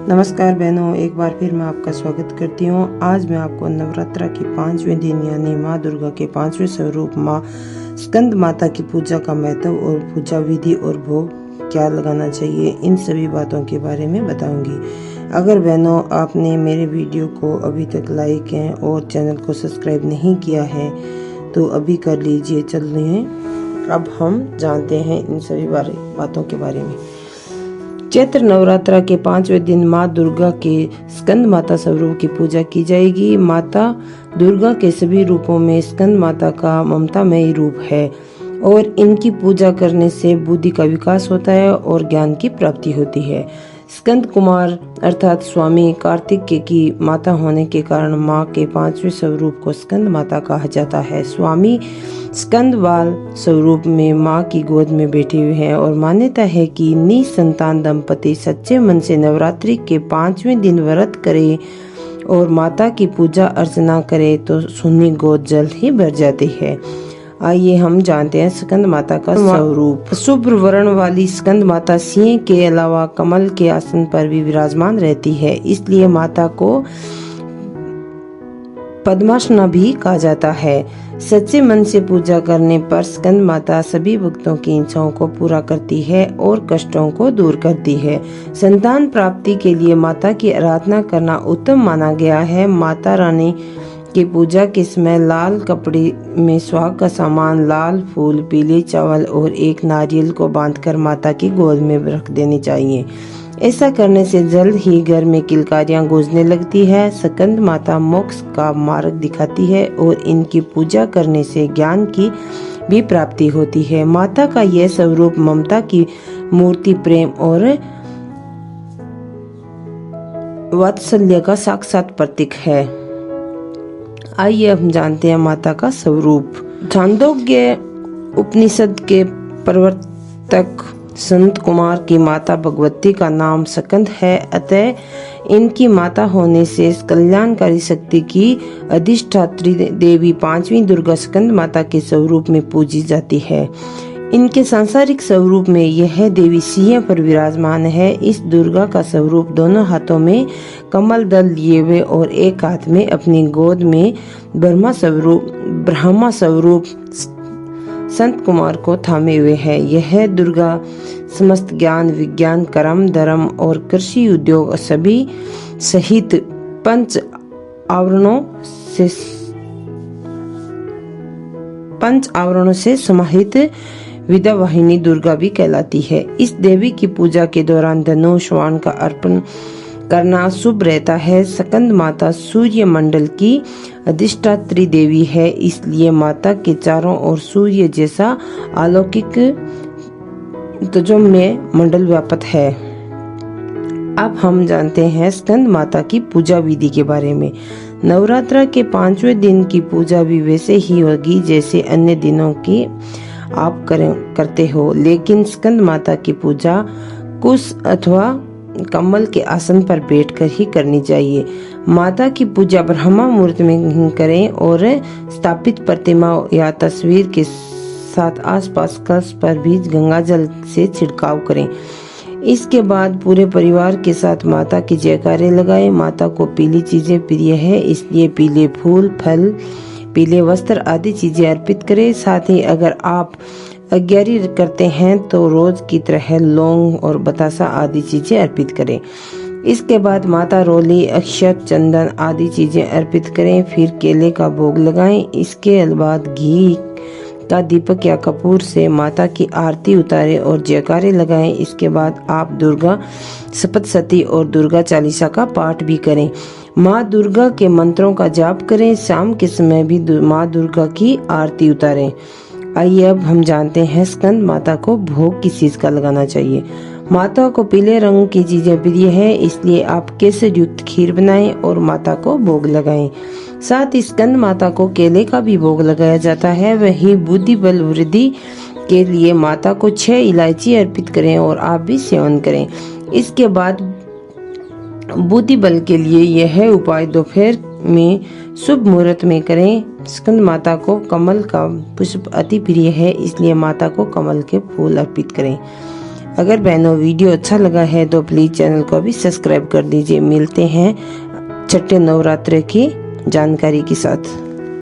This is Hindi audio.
नमस्कार बहनों, एक बार फिर मैं आपका स्वागत करती हूँ। आज मैं आपको नवरात्रा के 5वें दिन यानी माँ दुर्गा के 5वें स्वरूप माँ स्कंद माता की पूजा का महत्व और पूजा विधि और भोग क्या लगाना चाहिए, इन सभी बातों के बारे में बताऊंगी। अगर बहनों आपने मेरे वीडियो को अभी तक लाइक है और चैनल को सब्सक्राइब नहीं किया है तो अभी कर लीजिए। चलिए अब हम जानते हैं इन सभी बातों के बारे में। चैत्र नवरात्रा के 5वें दिन माँ दुर्गा के स्कंद माता स्वरूप की पूजा की जाएगी। माता दुर्गा के सभी रूपों में स्कंद माता का ममतामयी रूप है और इनकी पूजा करने से बुद्धि का विकास होता है और ज्ञान की प्राप्ति होती है। स्कंद कुमार अर्थात स्वामी कार्तिकेय की माता होने के कारण माँ के 5वें स्वरूप को स्कंद माता कहा जाता है। स्वामी स्कंद बाल स्वरूप में माँ की गोद में बैठे हुए हैं और मान्यता है कि निसंतान दंपति सच्चे मन से नवरात्रि के 5वें दिन व्रत करे और माता की पूजा अर्चना करे तो सुन्नी गोद जल्द ही भर जाती है। आइए हम जानते हैं स्कंद माता का स्वरूप। शुभ्र वर्ण वाली स्कंद माता सिंह के अलावा कमल के आसन पर भी विराजमान रहती है, इसलिए माता को पद्मासना भी कहा जाता है। सच्चे मन से पूजा करने पर स्कंद माता सभी भक्तों की इच्छाओं को पूरा करती है और कष्टों को दूर करती है। संतान प्राप्ति के लिए माता की आराधना करना उत्तम माना गया है। माता रानी की पूजा के समय लाल कपड़े में सुहाग का सामान, लाल फूल, पीले चावल और एक नारियल को बांधकर माता की गोद में रख देनी चाहिए। ऐसा करने से जल्द ही घर में किलकारियां गूंजने लगती है। स्कंद माता मोक्ष का मार्ग दिखाती है और इनकी पूजा करने से ज्ञान की भी प्राप्ति होती है। माता का यह स्वरूप ममता की मूर्ति, प्रेम और वात्सल्य का साक्षात प्रतीक है। आइए हम जानते हैं माता का स्वरूप। छांदोग्य उपनिषद के प्रवर्तक संत कुमार की माता भगवती का नाम स्कंद है, अतः इनकी माता होने से कल्याणकारी शक्ति की अधिष्ठात्री देवी 5वीं दुर्गा स्कंद माता के स्वरूप में पूजी जाती है। इनके सांसारिक स्वरूप में यह देवी सिंह पर विराजमान है। इस दुर्गा का स्वरूप दोनों हाथों में कमल दल लिए हुए और एक हाथ में अपनी गोद में ब्रह्मा स्वरूप संत कुमार को थामे हुए है। यह दुर्गा समस्त ज्ञान, विज्ञान, कर्म, धर्म और कृषि उद्योग सभी सहित पंच आवरणों से समाहित विद्या वाहिनी दुर्गा भी कहलाती है। इस देवी की पूजा के दौरान धनुष बाण का अर्पण करना शुभ रहता है। स्कंद माता सूर्य मंडल की अधिष्ठात्री देवी है, इसलिए माता के चारों ओर सूर्य जैसा अलौकिक तेजोमय मंडल व्याप्त है। अब हम जानते हैं स्कंद माता की पूजा विधि के बारे में। नवरात्रा के 5वें दिन की पूजा भी वैसे ही होगी जैसे अन्य दिनों की आप करते हो, लेकिन स्कंद माता की पूजा कुश अथवा कमल के आसन पर बैठकर ही करनी चाहिए। माता की पूजा ब्रह्मा मुहूर्त में करें और स्थापित प्रतिमा या तस्वीर के साथ आसपास कलश पर भी गंगा जल से छिड़काव करें। इसके बाद पूरे परिवार के साथ माता की जयकारे लगाएं। माता को पीली चीजें प्रिय है, इसलिए पीले फूल, फल, पीले वस्त्र आदि चीजें अर्पित करें। साथ ही अगर आप अग्यारी करते हैं तो रोज की तरह लौंग और बतासा आदि चीजें अर्पित करें। इसके बाद माता रोली, अक्षत, चंदन आदि चीजें अर्पित करें। फिर केले का भोग लगाएं। इसके बाद घी का दीपक या कपूर से माता की आरती उतारें और जयकारे लगाएं। इसके बाद आप दुर्गा सप्तशती और दुर्गा चालीसा का पाठ भी करें। माँ दुर्गा के मंत्रों का जाप करें। शाम के समय भी माँ दुर्गा की आरती उतारें। आइए अब हम जानते हैं स्कंद माता को भोग किस चीज का लगाना चाहिए। माता को पीले रंग की चीजें प्रिय है, इसलिए आप केसर युक्त खीर बनाएं और माता को भोग लगाएं। साथ ही स्कंद माता को केले का भी भोग लगाया जाता है। वही बुद्धि बल वृद्धि के लिए माता को 6 इलायची अर्पित करें और आप भी सेवन करें। इसके बाद बुद्धि बल के लिए यह उपाय दोपहर में शुभ मुहूर्त में करें। स्कंद माता को कमल का पुष्प अति प्रिय है, इसलिए माता को कमल के फूल अर्पित करें। अगर बहनों वीडियो अच्छा लगा है तो प्लीज़ चैनल को भी सब्सक्राइब कर दीजिए। मिलते हैं छठे नवरात्र की जानकारी के साथ।